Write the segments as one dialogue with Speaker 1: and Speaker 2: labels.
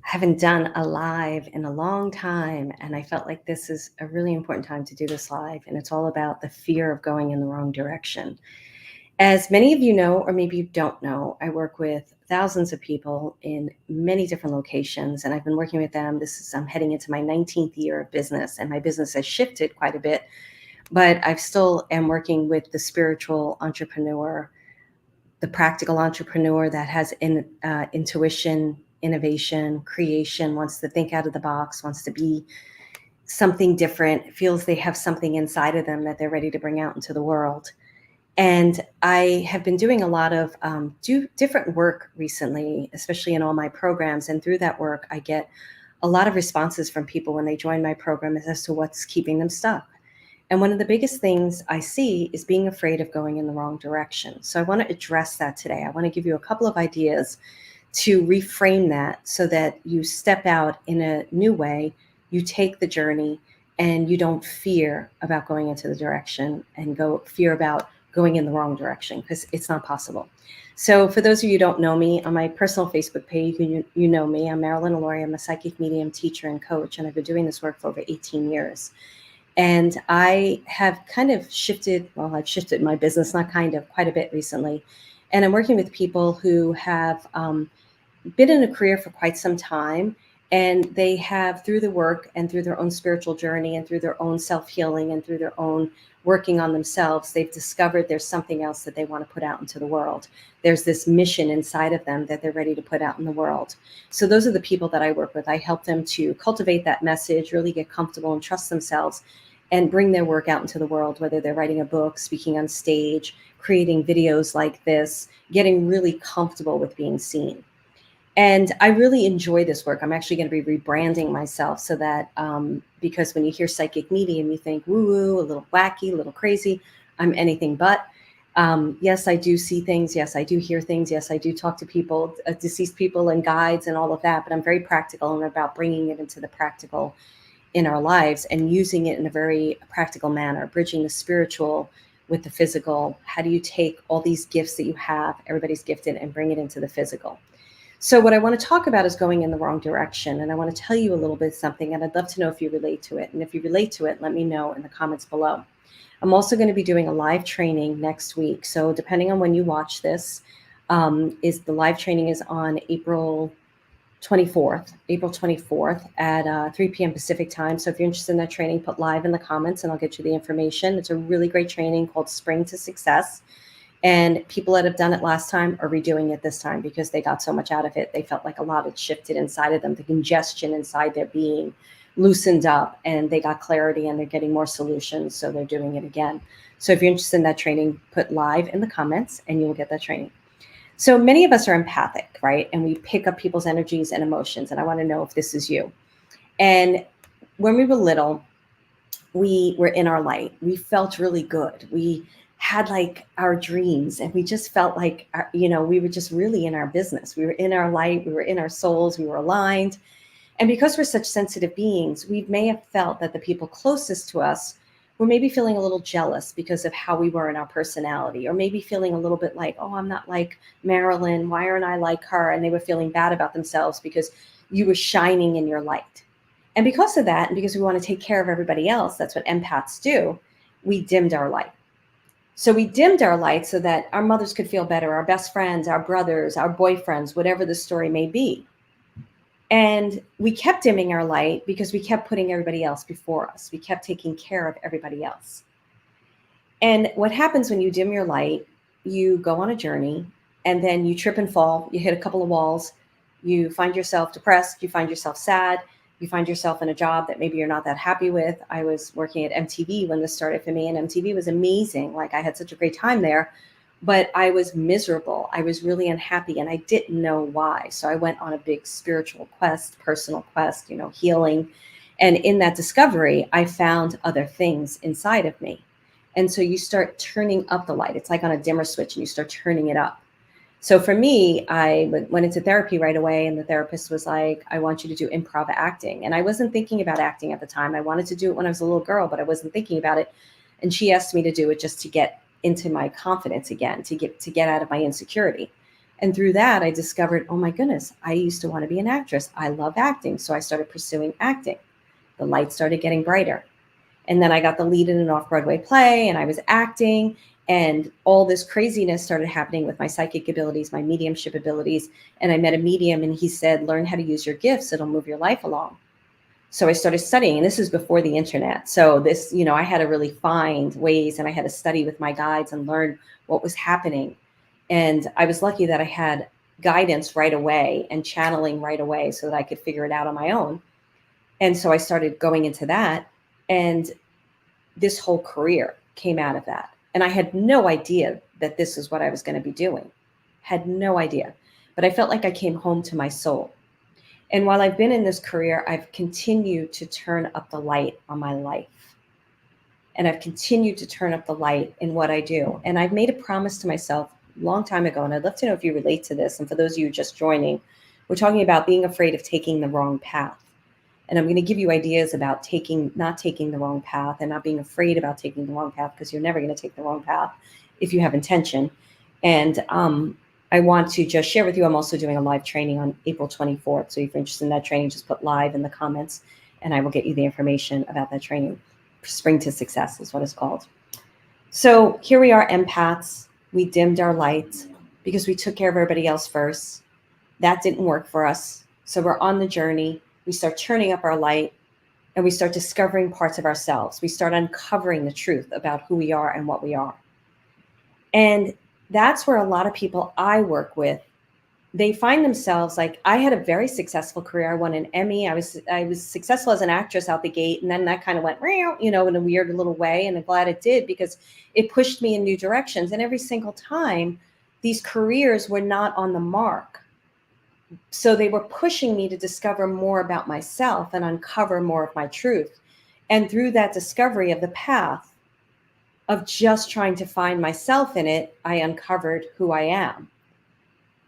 Speaker 1: haven't done a live in a long time, and I felt like this is a really important time to do this live, and it's all about the fear of going in the wrong direction. As many of you know, or maybe you don't know, I work with thousands of people in many different locations, and I've been working with them. I'm heading into my 19th year of business, and my business has shifted quite a bit, but I still am working with the spiritual entrepreneur, the practical entrepreneur that has intuition, innovation, creation, wants to think out of the box, wants to be something different, feels they have something inside of them that they're ready to bring out into the world. And I have been doing a lot of different work recently, especially in all my programs. And through that work, I get a lot of responses from people when they join my program as to what's keeping them stuck. And one of the biggest things I see is being afraid of going in the wrong direction. So I want to address that today. I want to give you a couple of ideas to reframe that so that you step out in a new way, you take the journey, and you don't fear about going into the direction and fear about going in the wrong direction, because it's not possible. So for those of you who don't know me, on my personal Facebook page, you know me. I'm Marilyn Alori. I'm a psychic medium, teacher, and coach, and I've been doing this work for over 18 years. And I have kind of shifted, well, I've shifted my business, not kind of, quite a bit recently. And I'm working with people who have been in a career for quite some time. And they have, through the work and through their own spiritual journey and through their own self-healing and through their own working on themselves, they've discovered there's something else that they want to put out into the world. There's this mission inside of them that they're ready to put out in the world. So those are the people that I work with. I help them to cultivate that message, really get comfortable and trust themselves and bring their work out into the world, whether they're writing a book, speaking on stage, creating videos like this, getting really comfortable with being seen. And I really enjoy this work. I'm actually going to be rebranding myself so that, because when you hear psychic medium, you think woo-woo, a little wacky, a little crazy. I'm anything but. Yes, I do see things. Yes, I do hear things. Yes, I do talk to people, deceased people and guides and all of that. But I'm very practical and about bringing it into the practical in our lives and using it in a very practical manner, bridging the spiritual with the physical. How do you take all these gifts that you have, everybody's gifted, and bring it into the physical? So what I want to talk about is going in the wrong direction. And I want to tell you a little bit something, and I'd love to know if you relate to it. And if you relate to it, let me know in the comments below. I'm also going to be doing a live training next week. So depending on when you watch this, is the live training is on April 24th at 3 p.m. Pacific time. So if you're interested in that training, put live in the comments and I'll get you the information. It's a really great training called Spring to Success. And people that have done it last time are redoing it this time because they got so much out of it. They felt like a lot had shifted inside of them. The congestion inside their being loosened up and they got clarity and they're getting more solutions. So they're doing it again. So if you're interested in that training, put live in the comments and you will get that training. So many of us are empathic, right? And we pick up people's energies and emotions. And I want to know if this is you. And when we were little, we were in our light. We felt really good. We had like our dreams and we just felt like, we were just really in our business. We were in our light. We were in our souls. We were aligned. And because we're such sensitive beings, we may have felt that the people closest to us were maybe feeling a little jealous because of how we were in our personality, or maybe feeling a little bit like, oh, I'm not like Marilyn. Why aren't I like her? And they were feeling bad about themselves because you were shining in your light. And because of that, and because we want to take care of everybody else, that's what empaths do, we dimmed our light. So we dimmed our light so that our mothers could feel better, our best friends, our brothers, our boyfriends, whatever the story may be. And we kept dimming our light because we kept putting everybody else before us. We kept taking care of everybody else. And what happens when you dim your light, you go on a journey and then you trip and fall, you hit a couple of walls, you find yourself depressed, you find yourself sad, you find yourself in a job that maybe you're not that happy with. I was working at MTV when this started for me, and MTV was amazing. Like, I had such a great time there, but I was miserable. I was really unhappy and I didn't know why. So I went on a big spiritual quest, personal quest, healing. And in that discovery, I found other things inside of me. And so you start turning up the light. It's like on a dimmer switch and you start turning it up. So for me, I went into therapy right away, and the therapist was like, I want you to do improv acting. And I wasn't thinking about acting at the time. I wanted to do it when I was a little girl, but I wasn't thinking about it. And she asked me to do it just to get into my confidence again, to get out of my insecurity. And through that, I discovered, oh my goodness, I used to want to be an actress. I love acting. So I started pursuing acting. The lights started getting brighter. And then I got the lead in an off-Broadway play and I was acting, and all this craziness started happening with my psychic abilities, my mediumship abilities. And I met a medium and he said, learn how to use your gifts. It'll move your life along. So I started studying, and this is before the internet. So this, I had to really find ways, and I had to study with my guides and learn what was happening. And I was lucky that I had guidance right away and channeling right away so that I could figure it out on my own. And so I started going into that, and this whole career came out of that. And I had no idea that this is what I was going to be doing. Had no idea. But I felt like I came home to my soul. And while I've been in this career, I've continued to turn up the light on my life. And I've continued to turn up the light in what I do. And I've made a promise to myself a long time ago, and I'd love to know if you relate to this. And for those of you just joining, we're talking about being afraid of taking the wrong path. And I'm going to give you ideas about not taking the wrong path and not being afraid about taking the wrong path, because you're never going to take the wrong path if you have intention. And I want to just share with you, I'm also doing a live training on April 24th. So if you're interested in that training, just put live in the comments and I will get you the information about that training. Spring to Success is what it's called. So here we are, empaths. We dimmed our lights because we took care of everybody else first. That didn't work for us. So we're on the journey. We start turning up our light and we start discovering parts of ourselves. We start uncovering the truth about who we are and what we are. And that's where a lot of people I work with, they find themselves like, I had a very successful career. I won an Emmy. I was successful as an actress out the gate. And then that kind of went, in a weird little way. And I'm glad it did, because it pushed me in new directions. And every single time, these careers were not on the mark. So they were pushing me to discover more about myself and uncover more of my truth. And through that discovery of the path of just trying to find myself in it, I uncovered who I am.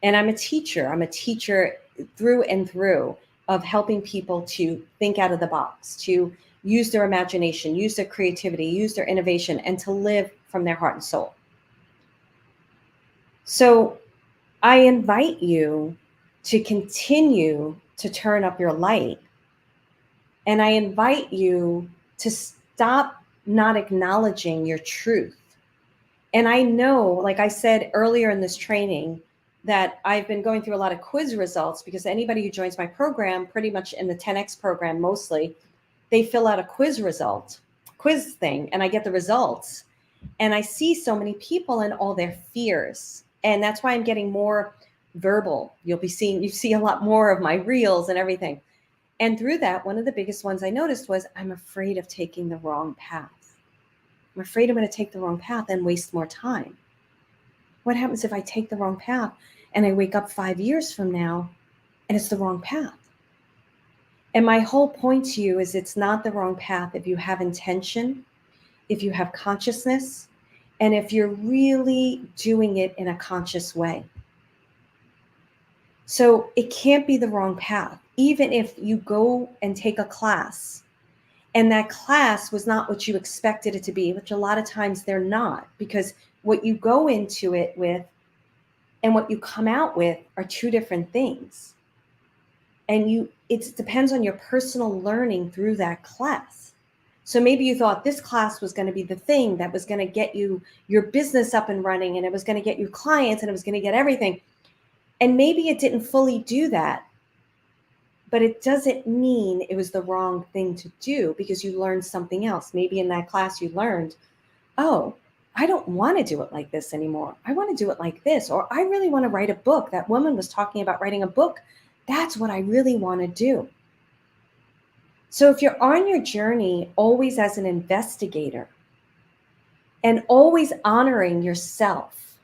Speaker 1: And I'm a teacher. I'm a teacher through and through of helping people to think out of the box, to use their imagination, use their creativity, use their innovation, and to live from their heart and soul. So I invite you to continue to turn up your light. And I invite you to stop not acknowledging your truth. And I know, like I said earlier in this training, that I've been going through a lot of quiz results, because anybody who joins my program, pretty much in the 10X program mostly, they fill out a quiz thing, and I get the results. And I see so many people and all their fears. And that's why I'm getting more verbal. You see a lot more of my reels and everything. And through that, one of the biggest ones I noticed was, I'm afraid of taking the wrong path. I'm afraid I'm going to take the wrong path and waste more time. What happens if I take the wrong path and I wake up 5 years from now and it's the wrong path? And my whole point to you is, it's not the wrong path if you have intention, if you have consciousness, and if you're really doing it in a conscious way. So it can't be the wrong path. Even if you go and take a class and that class was not what you expected it to be, which a lot of times they're not, because what you go into it with and what you come out with are two different things. And it depends on your personal learning through that class. So maybe you thought this class was going to be the thing that was going to get you your business up and running, and it was going to get you clients, and it was going to get everything. And maybe it didn't fully do that, but it doesn't mean it was the wrong thing to do, because you learned something else. Maybe in that class you learned, oh, I don't want to do it like this anymore. I want to do it like this. Or I really want to write a book. That woman was talking about writing a book. That's what I really want to do. So if you're on your journey always as an investigator and always honoring yourself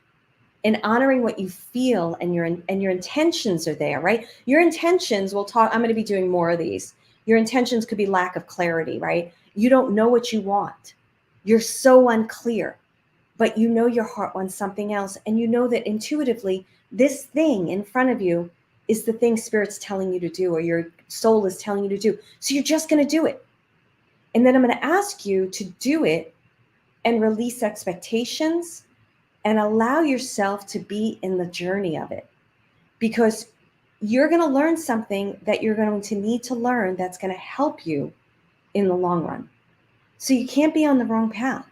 Speaker 1: and honoring what you feel, and your intentions are there, right? Your intentions, I'm going to be doing more of these. Your intentions could be lack of clarity, right? You don't know what you want. You're so unclear, but you know your heart wants something else. And you know that intuitively, this thing in front of you is the thing Spirit's telling you to do, or your soul is telling you to do. So you're just going to do it. And then I'm going to ask you to do it and release expectations and allow yourself to be in the journey of it. because you're going to learn something that you're going to need to learn that's going to help you in the long run. So you can't be on the wrong path.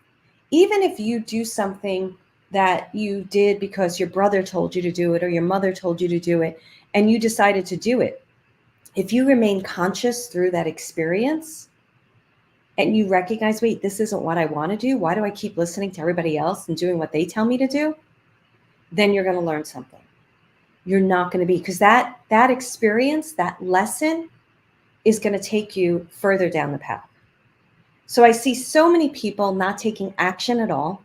Speaker 1: Even if you do something that you did because your brother told you to do it or your mother told you to do it and you decided to do it, if you remain conscious through that experience and you recognize, wait, this isn't what I want to do. Why do I keep listening to everybody else and doing what they tell me to do? Then you're going to learn something. You're not going to be, because that experience, that lesson is going to take you further down the path. So I see so many people not taking action at all.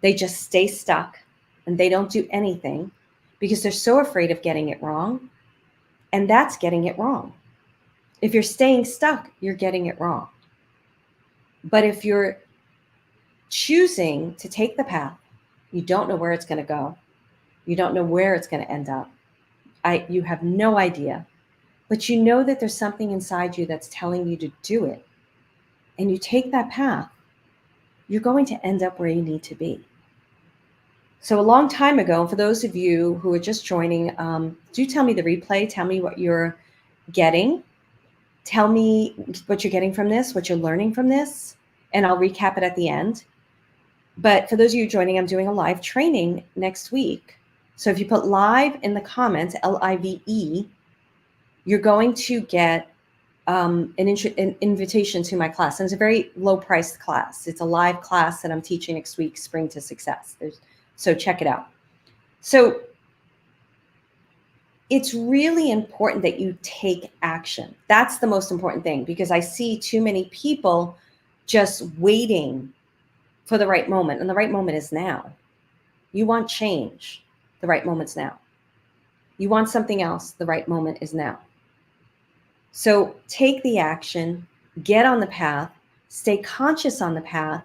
Speaker 1: They just stay stuck and they don't do anything because they're so afraid of getting it wrong. And that's getting it wrong. If you're staying stuck, you're getting it wrong. But if you're choosing to take the path, you don't know where it's going to go. You don't know where it's going to end up. You have no idea. But you know that there's something inside you that's telling you to do it. And you take that path, you're going to end up where you need to be. So a long time ago, for those of you who are just joining, do tell me the replay. Tell me what you're getting. Tell me what you're getting from this, what you're learning from this, and I'll recap it at the end. But for those of you joining, I'm doing a live training next week. So if you put live in the comments, LIVE, you're going to get an invitation to my class. And it's a very low-priced class. It's a live class that I'm teaching next week, Spring to Success. So check it out. So it's really important that you take action. That's the most important thing, because I see too many people just waiting for the right moment. And the right moment is now. You want change. The right moment's now. You want something else. The right moment is now. So take the action, get on the path, stay conscious on the path,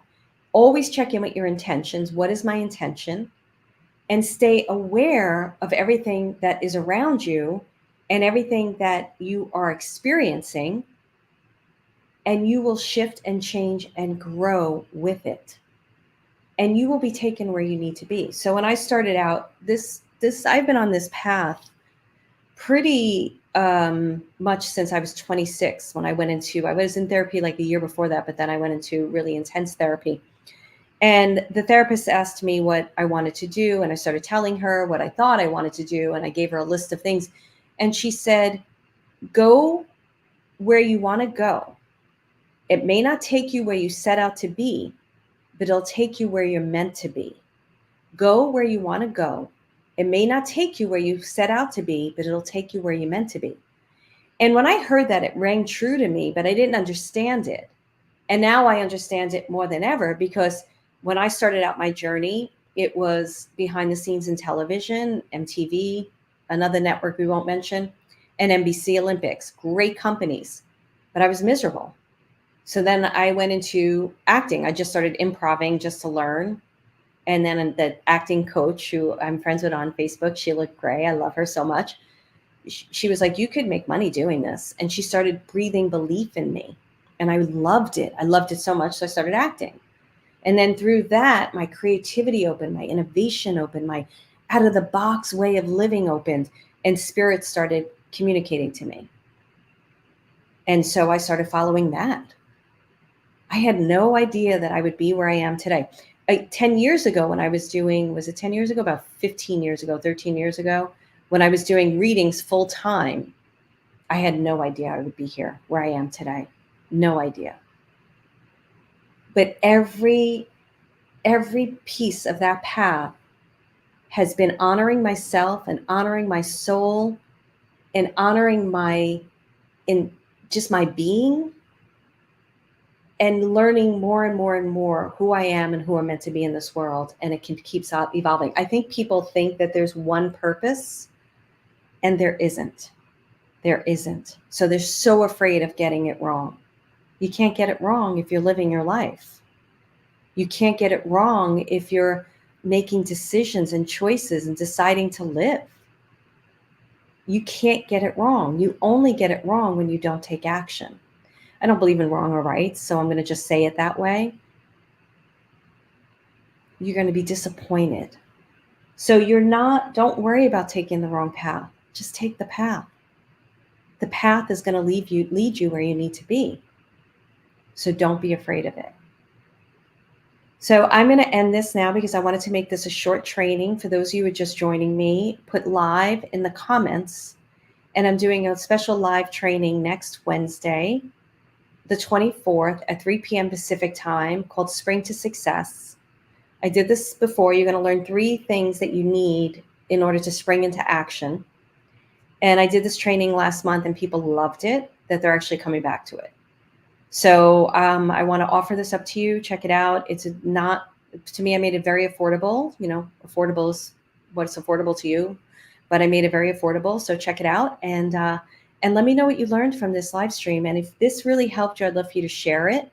Speaker 1: always check in with your intentions. What is my intention? And stay aware of everything that is around you and everything that you are experiencing, and you will shift and change and grow with it. And you will be taken where you need to be. So when I started out, this I've been on this path pretty much since I was 26 when I was in therapy like the year before that, but then I went into really intense therapy. And the therapist asked me what I wanted to do, and I started telling her what I thought I wanted to do, and I gave her a list of things. And she said, go where you want to go. It may not take you where you set out to be, but it'll take you where you're meant to be. Go where you want to go. It may not take you where you set out to be, but it'll take you where you're meant to be. And when I heard that, it rang true to me, but I didn't understand it. And now I understand it more than ever, because when I started out my journey, it was behind the scenes in television, MTV, another network we won't mention, and NBC Olympics, great companies, but I was miserable. So then I went into acting. I just started improvising just to learn. And then the acting coach, who I'm friends with on Facebook, Sheila Gray, I love her so much. She was like, you could make money doing this. And she started breathing belief in me. And I loved it. I loved it so much. So I started acting. And then through that, my creativity opened, my innovation opened, my out of the box way of living opened, and spirit started communicating to me. And so I started following that. I had no idea that I would be where I am today. 10 years ago when I was doing, was it 10 years ago? About 15 years ago, 13 years ago, when I was doing readings full time, I had no idea I would be here where I am today. No idea. But every piece of that path has been honoring myself and honoring my soul and honoring my being, and learning more and more and more who I am and who I'm meant to be in this world. And it keeps evolving. I think people think that there's one purpose, and there isn't. There isn't. So they're so afraid of getting it wrong. You can't get it wrong if you're living your life. You can't get it wrong if you're making decisions and choices and deciding to live. You can't get it wrong. You only get it wrong when you don't take action. I don't believe in wrong or right, so I'm going to just say it that way. You're going to be disappointed. So don't worry about taking the wrong path. Just take the path. The path is going to lead you where you need to be. So don't be afraid of it. So I'm going to end this now because I wanted to make this a short training. For those of you who are just joining me, put live in the comments. And I'm doing a special live training next Wednesday, the 24th at 3 p.m. Pacific time, called Spring to Success. I did this before. You're going to learn 3 things that you need in order to spring into action. And I did this training last month and people loved it, that they're actually coming back to it. So I want to offer this up to you. Check it out. To me, I made it very affordable. Affordable is what's affordable to you, but I made it very affordable. So check it out and let me know what you learned from this live stream. And if this really helped you, I'd love for you to share it.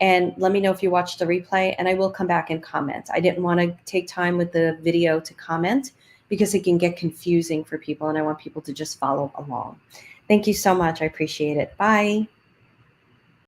Speaker 1: And let me know if you watched the replay, and I will come back and comment. I didn't want to take time with the video to comment because it can get confusing for people, and I want people to just follow along. Thank you so much. I appreciate it. Bye.